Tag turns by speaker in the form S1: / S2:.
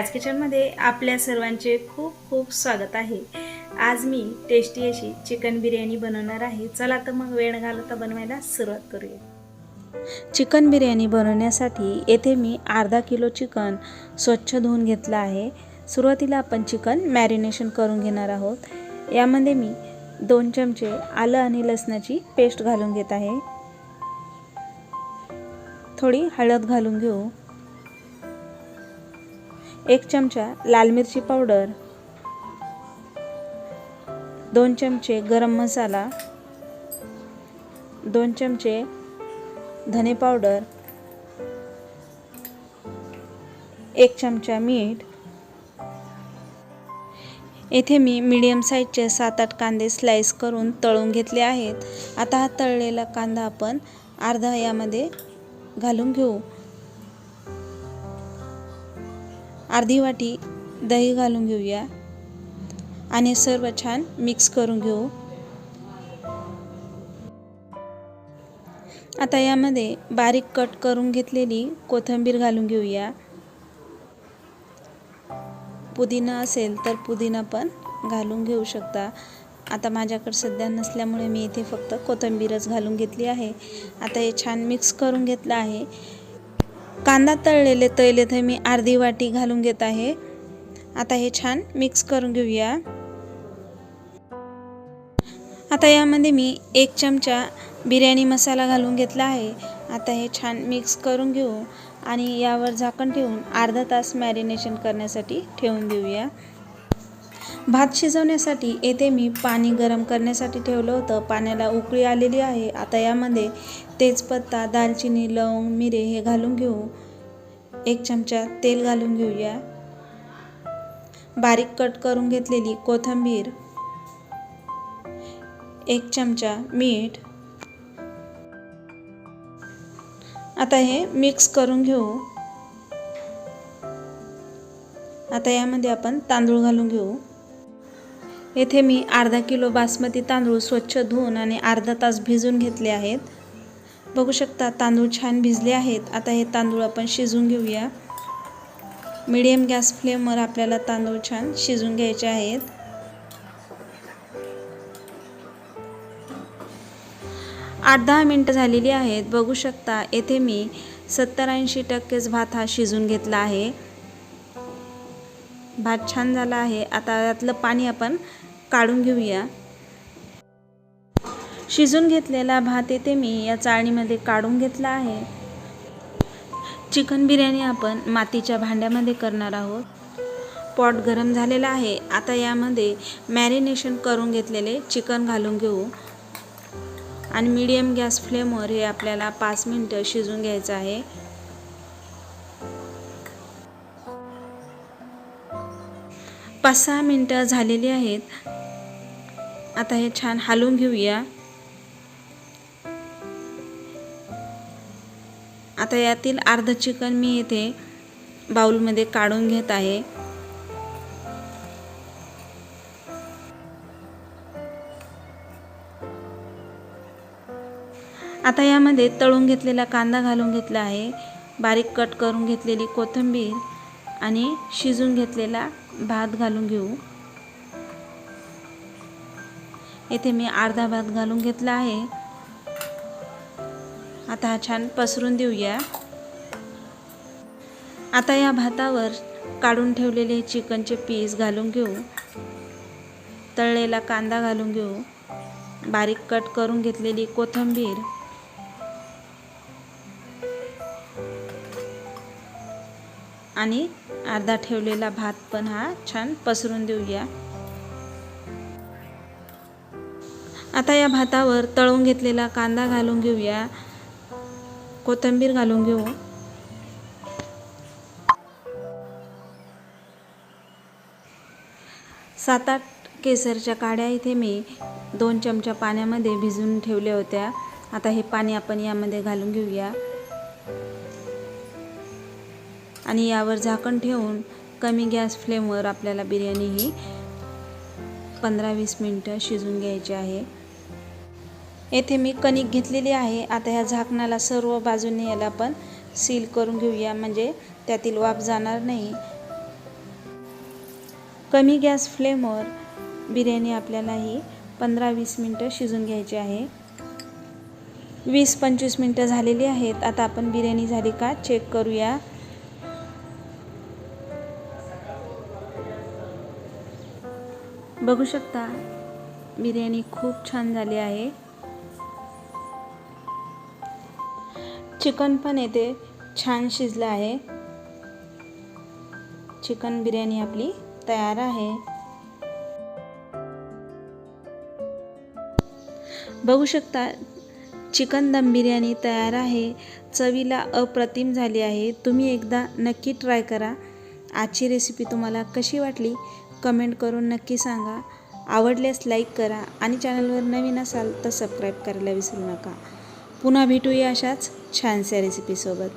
S1: छायाज किचनमध्ये आपल्या सर्वांचे खूप खूप स्वागत आहे। आज मी टेस्टी अशी चिकन बिर्याणी बनवणार आहे। चला तर मग वेळ न घालवता बनवायला सुरुवात करूया। चिकन बिर्याणी बनवण्यासाठी येथे मी अर्धा किलो चिकन स्वच्छ धुवून घेतलं आहे। सुरुवातीला आपण चिकन मॅरिनेशन करून घेणार आहोत। यामध्ये मी 2 चमचे आलं आणि लसणाची पेस्ट घालून घेत आहे। थोडी हळद घालून घेऊ। 1 चमचा लाल मिरची पावडर, 2 चमचे गरम मसाला, 2 चमचे धने पावडर, 1 चमचा मीठ। येथे मी मीडियम साइजचे 7-8 कांदे स्लाइस करून तळून घेतले आहेत। आता हा तळलेला कांदा आपण अर्धा यामध्ये घालून घेऊ। अर्धी वाटी दही घालून घेऊया आणि सर्व छान मिक्स करून घेऊ। आता यामध्ये बारीक कट करून घेतलेली कोथिंबीर घालून घेऊया। पुदिना असेल तर पुदिना पण घालून घेऊ शकता। आता माझ्याकडे सध्या नसल्यामुळे मी इथे फक्त कोथिंबीरच घालून घेतली आहे। आता हे छान मिक्स करून घेतलं आहे। कांदा तळलेले तेल इथे मी अर्धी वाटी घालून घेत आहे। आता हे छान मिक्स करून घेऊया। आता यामध्ये मी 1 चमचा बिर्याणी मसाला घालून घेतला आहे। आता हे छान मिक्स करून घेऊ आणि यावर झाकण ठेवून अर्धा तास मॅरिनेशन करण्यासाठी ठेवून देऊया। भात शिजवण्यासाठी येथे मी पाणी गरम करण्यासाठी ठेवलं होतं। पाण्याला उकळी आलेली आहे। आता यामध्ये तेजपत्ता, दालचिनी, लवंग, मिरे हे घालून घेऊ। 1 चमचा तेल घालून घेऊया। बारीक कट करून घेतलेली कोथिंबीर, 1 चमचा मीठ। आता हे मिक्स करून घेऊ। आता यामध्ये आपण तांदूळ घालून घेऊ। येथे मी अर्धा किलो बासमती तांदूळ स्वच्छ धुवून आणि अर्धा तास भिजून घेतले आहेत। बघू शकता तांदूळ छान भिजले आहेत। आता हे तांदूळ आपण शिजून घेऊया। मीडियम गॅस फ्लेमवर आपल्याला तांदूळ छान शिजून घ्यायचे आहेत। 8-10 मिनिटं झालेली आहेत। बघू शकता येथे मी 70-80% भात हा शिजून घेतला आहे। भात छान झाला आहे। आता यातलं पाणी आपण काढून घेऊया। शिजून घेतलेला भात येथे मी या चाळणीमध्ये काढून घेतला आहे। चिकन बिर्याणी आपण मातीच्या भांड्यामध्ये करणार आहोत। पॉट गरम झालेला आहे। आता यामध्ये मॅरिनेशन करून घेतलेले चिकन घालून घेऊ आणि मीडियम गॅस फ्लेमवर हे आपल्याला 5 मिनिटं शिजून घ्यायचं आहे। पाच 6 मिनिटं झालेली आहेत। आता हे छान हलवून घेऊया। आता यातील अर्ध चिकन मी येथे बाउलमध्ये काढून घेत आहे। आता यामध्ये तळून घेतलेला कांदा घालून घेतला आहे। बारीक कट करून घेतलेली कोथिंबीर आणि शिजून घेतलेला भात घालून घेऊ। येथे मी अर्धा भात घालून घेतला आहे। आता हा छान पसरून देऊया। आता या भातावर काढून ठेवलेले चिकनचे पीस घालून घेऊ। तळलेला कांदा घालून घेऊ। बारीक कट करून घेतलेली कोथिंबीर आणि अर्धा ठेवलेला भात पण हा छान पसरून देऊया। आता या भातावर तळून घेतलेला कांदा घालून घेऊया। कोथिंबीर घालून घेऊ। सात 8 केसरच्या काड्या इथे मी 2 चमचा पाण्यामध्ये भिजवून ठेवल्या होत्या। आता हे पाणी आपण यामध्ये घालून घेऊया आणि यावर झाकण ठेवून कमी गॅस फ्लेमवर आपल्याला बिर्याणी ही 15-20 मिनिटं शिजून घ्यायची आहे। येथे मी कणिक घेतलेली आहे। आता ह्या झाकणाला सर्व बाजूने याला आपण सील करून घेऊया, म्हणजे त्यातील वाफ जाणार नाही। कमी गॅस फ्लेमवर बिर्याणी आपल्याला ही 15-20 मिनटं शिजून घ्यायची आहे. 20-25 मिनटं झालेली आहेत. आता आपण बिर्याणी झाली का चेक करूया. बघू शकता बिर्याणी खूप छान झाली आहे. चिकन पण येथे छान शिजलं आहे. चिकन बिर्याणी आपली तयार आहे. बघू शकता चिकन दम बिर्याणी तयार आहे. चवीला अप्रतिम झाली आहे. तुम्ही एकदा नक्की ट्राय करा. आजची रेसिपी तुम्हाला कशी वाटली कमेंट करून नक्की सांगा. आवडल्यास लाईक करा आणि चॅनलवर नवीन असाल तर सबस्क्राईब करायला विसरू नका. पुन्हा भेटूया अशाच छानशा रेसिपीसोबत.